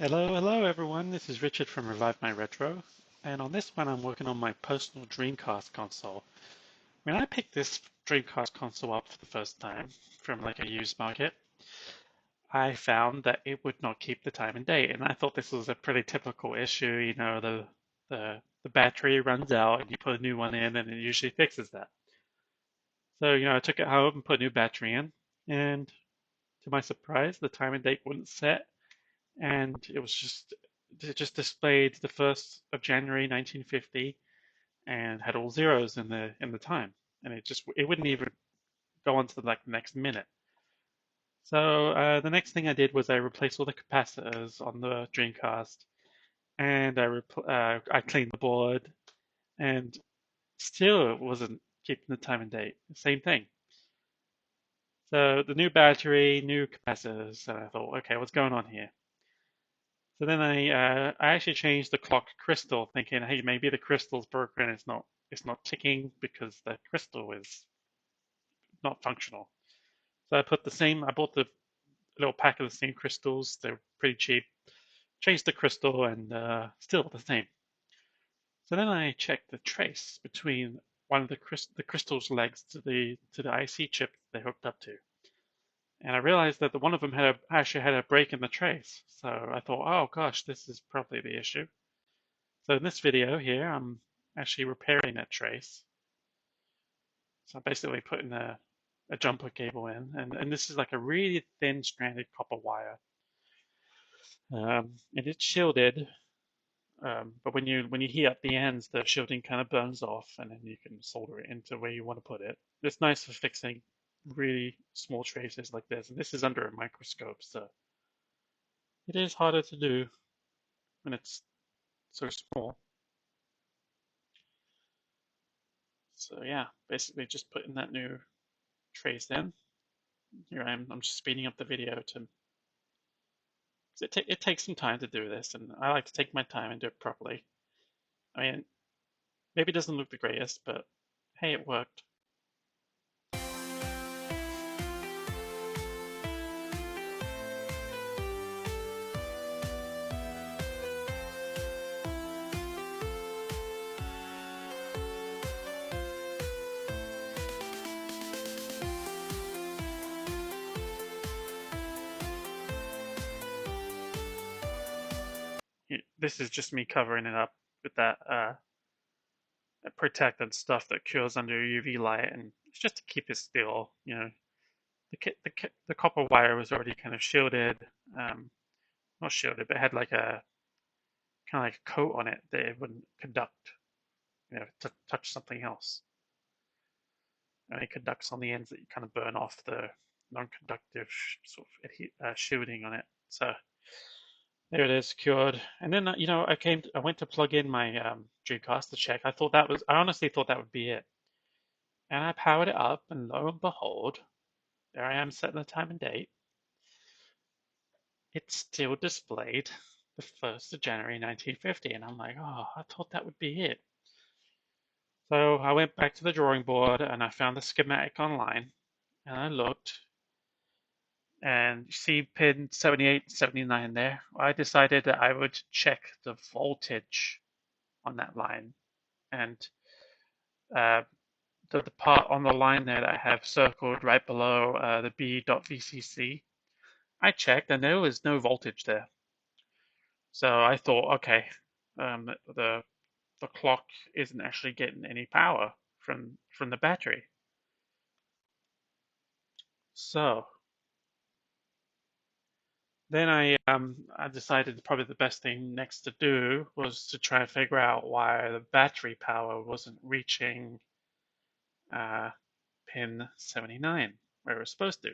Hello everyone. This is Richard from Revive My Retro, and on this one I'm working on my personal Dreamcast console. When I picked this Dreamcast console up for the first time from like a used market, I found that it would not keep the time and date, and I thought this was a pretty typical issue. The battery runs out, and you put a new one in, and it usually fixes that. So I took it home and put a new battery in, and to my surprise, the time and date wouldn't set and it just displayed the 1st of January 1950 and had all zeros in the time, and it wouldn't even go on to the next minute. So the next thing I did was I replaced all the capacitors on the Dreamcast, and I cleaned the board, and still it wasn't keeping the time and date. Same thing. So the new battery, new capacitors, and I thought, okay, what's going on here? So then I actually changed the clock crystal, thinking, hey, maybe the crystal's broken. It's not ticking because the crystal is not functional. So I bought the little pack of the same crystals. They're pretty cheap. Changed the crystal and still the same. So then I checked the trace between one of the crystal's legs to the IC chip they hooked up to, and I realized that the one of them actually had a break in the trace. So I thought, oh gosh, this is probably the issue. So in this video here, I'm actually repairing that trace. So I'm basically putting a jumper cable in, and this is like a really thin stranded copper wire. And it's shielded, but when you heat up the ends, the shielding kind of burns off, and then you can solder it into where you want to put it. It's nice for fixing really small traces like this, and this is under a microscope, so it is harder to do when it's so small. So yeah, basically just putting that new trace in. Here I'm just speeding up the video to. It takes some time to do this, and I like to take my time and do it properly. I mean, maybe it doesn't look the greatest, but hey, it worked. This is just me covering it up with that protectant stuff that cures under UV light, and it's just to keep it still. The copper wire was already kind of shielded, not shielded, but it had like a kind of like a coat on it that it wouldn't conduct, to touch something else. And it conducts on the ends that you kind of burn off the non-conductive sort of shielding on it. So there it is, cured. And then I went to plug in my Dreamcast to check. I honestly thought that would be it. And I powered it up, and lo and behold, there I am setting the time and date. It still displayed the 1st of January 1950, and I'm like, oh, I thought that would be it. So I went back to the drawing board and I found the schematic online, and I looked, and you see pin 78, 79 there. I decided that I would check the voltage on that line, and uh, the part on the line there that I have circled right below the B.VCC, I checked and there was no voltage there. So I thought, okay, the clock isn't actually getting any power from the battery. So then I decided probably the best thing next to do was to try and figure out why the battery power wasn't reaching uh, pin 79 where it was supposed to.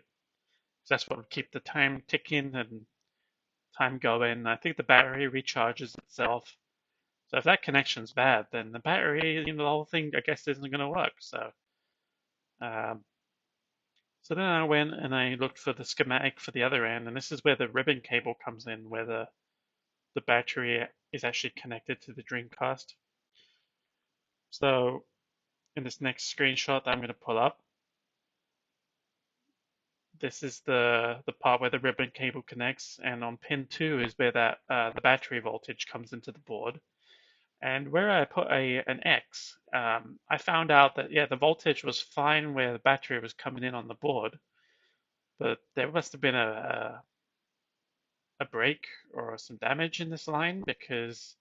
That's what would keep the time ticking and time going. I think the battery recharges itself. So if that connection's bad, then the battery, the whole thing, I guess, isn't going to work. Um, so then I went and I looked for the schematic for the other end, and this is where the ribbon cable comes in, where the battery is actually connected to the Dreamcast. So in this next screenshot that I'm going to pull up, this is the part where the ribbon cable connects, and on pin 2 is where that the battery voltage comes into the board. And where I put an X, I found out that yeah, the voltage was fine where the battery was coming in on the board, but there must have been a break or some damage in this line because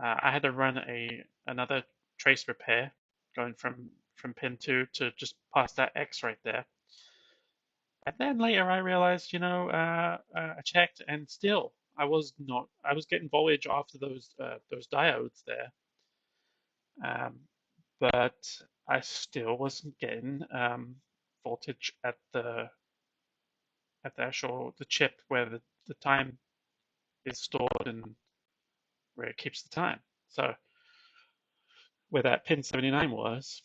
I had to run another trace repair going from pin 2 to just past that X right there. And then later I realized, I checked and still I was getting voltage after those diodes there. But I still wasn't getting voltage at the chip where the time is stored and where it keeps the time. So where that pin 79 was.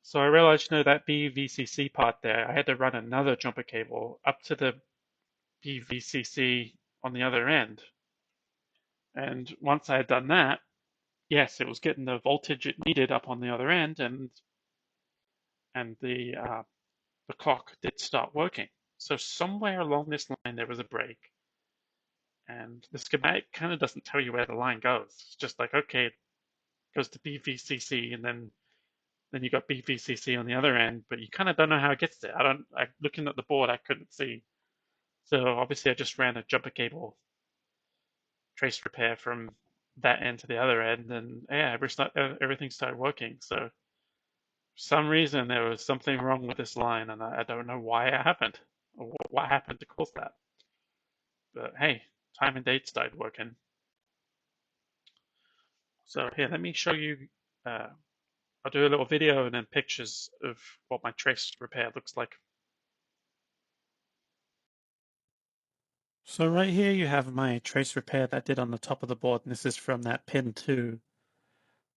So I realized, that BVCC part there, I had to run another jumper cable up to the BVCC on the other end. And once I had done that, yes, it was getting the voltage it needed up on the other end, and the clock did start working. So somewhere along this line there was a break, and the schematic kind of doesn't tell you where the line goes. It's just like, okay, it goes to BVCC, and then you got BVCC on the other end, but you kind of don't know how it gets there. Looking at the board, I couldn't see. So obviously I just ran a jumper cable trace repair from that end to the other end, and yeah, everything started working. So for some reason there was something wrong with this line, and I don't know why it happened or what happened to cause that. But hey, time and date started working. So here, let me show you. I'll do a little video and then pictures of what my trace repair looks like. So right here you have my trace repair that I did on the top of the board, and this is from that pin 2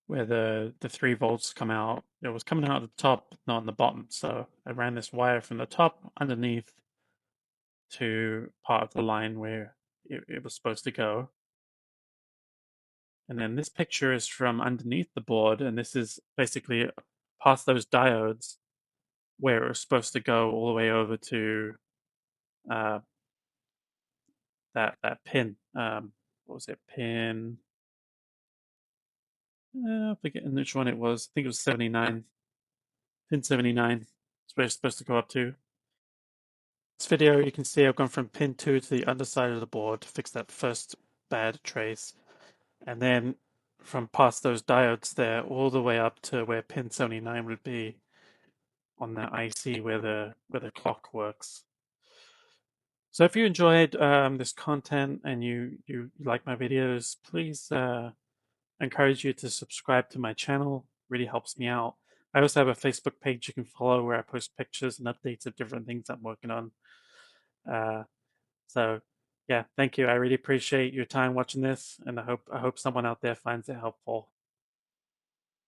where the 3 volts come out. It was coming out at the top, not on the bottom. So I ran this wire from the top underneath to part of the line where it was supposed to go. And then this picture is from underneath the board, and this is basically past those diodes where it was supposed to go all the way over to uh, that pin. What was it? Pin. I'm forgetting which one it was. I think it was 79. Pin 79. It's where it's supposed to go up to. This video, you can see I've gone from pin 2 to the underside of the board to fix that first bad trace. And then from past those diodes there all the way up to where pin 79 would be on that IC where the clock works. So if you enjoyed this content and you like my videos, please encourage you to subscribe to my channel. It really helps me out. I also have a Facebook page you can follow where I post pictures and updates of different things I'm working on. So yeah, thank you. I really appreciate your time watching this, and I hope someone out there finds it helpful.